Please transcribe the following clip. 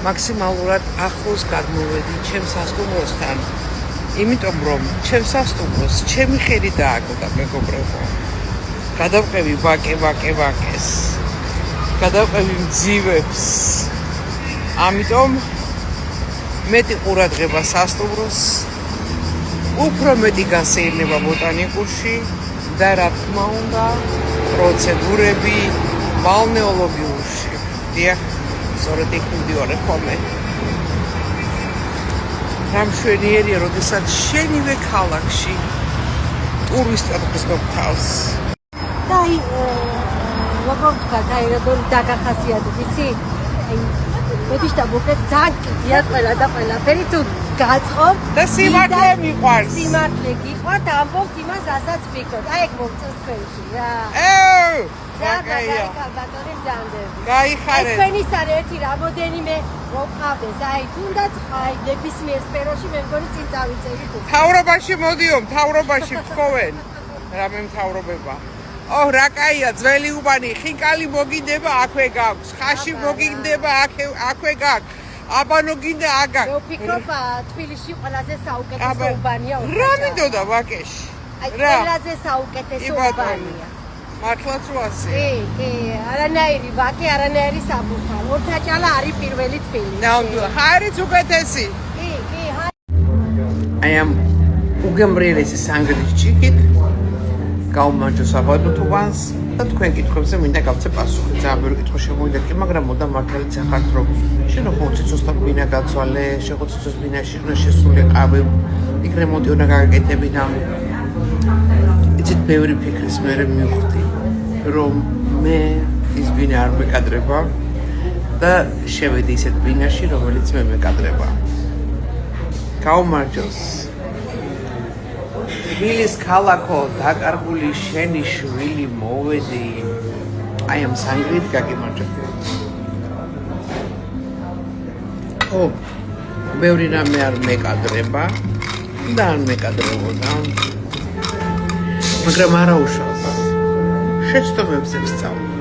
მაქსიმალურად ახლოს გადმოვედი ჩემს სასტუმროსთან. იმიტომ რომ ჩემს სასტუმროს ჩემი ხელი დააგდო მეგობრებო. გადავყევი ვაკეს. გადავყევი მძივებს. ამიტომ მეტი ყურადღება სასტუმროს, უფრო მეტი გასეირნება ბოტანიკურში და რა თქმა უნდა, პროცედურები ბალნეოლოგიურში. დიახ, სწორედ იქ მივდივარ ხოლმე. რამშვენიერია, როდესაც შენივე ქალაქში ტურისტად გრძნობ თავს. და როგორ ვთქვა, როგორ დაგახასიათებ, იცი? მოდი შევუკეთ ძალიან ყველაფერი თუ გაწყობ და სიმართლე მიყვარს. სიმართლე გიყვართ, ამბობთ იმას, რასაც ვიქნოთ. აი ეგ მომწონს თქვენში რა. ძალიან კალბატორი მძანდები. გაიხარეთ. თქვენის არ ერთი რამოდენიმე მოყავდეს. აი თუნდაც აი ნებისმიერ სფეროში მე მგონი წინ წავიწერით. მთავრობაში მოდიო, მთავრობაში ვთხოვენ. რამე მთავრობება. რა კაია, ძველი უბანი, ხინკალი მოგინდება, აქვე გაქვს. ხაში მოგინდება, აქვე გაქვს. აბანო გინდა აგა. მე ვფიქრობ, თბილისში ყველაზე საუკეთესო უბანია. რა მინდოდა ვაკეში? აი ყველაზე საუკეთესო უბანია. მართლაც ვასე. კი, არანაირი ვაკე, არანაირი საბურთალო. ორთაჭალა არის პირველი თბილისი. ნამდვილად, ხარიც უკეთესი. კი, აი ამ უგემრიელესი სანგრიის ჭიქით გაუმარჯო საბადოთ უბანს და თქვენ კითხვებზე მინდა გავცე პასუხი. ძალიან ბევრი კითხვა შემოვიდა კი, მაგრამ მოდა მართალიც ახართ რომ შენ ხო ციცოსთან ბინა გაცვალე, შეხო ციცოს ბინაში უნდა შესულიყავი, იქ რემონტი უნდა გაგაკეთები და იცით ბევრი ფიქრის მერე მივხვდი რომ მე ის ბინა არ მეკადრება და შევედი ისეთ ბინაში რომელიც მე მეკადრება. გაუმარჯოს თბილის ქალაქო, დაკარგული შენი შვილი მოვედი. აი ამ სანგრიით გაგიმარჯვებ. ბევრი რამე არ მეკადრება და არ მეკადრებოდა. მაგრამ არა უშავს. შეცდომებზე ვსწავლობ.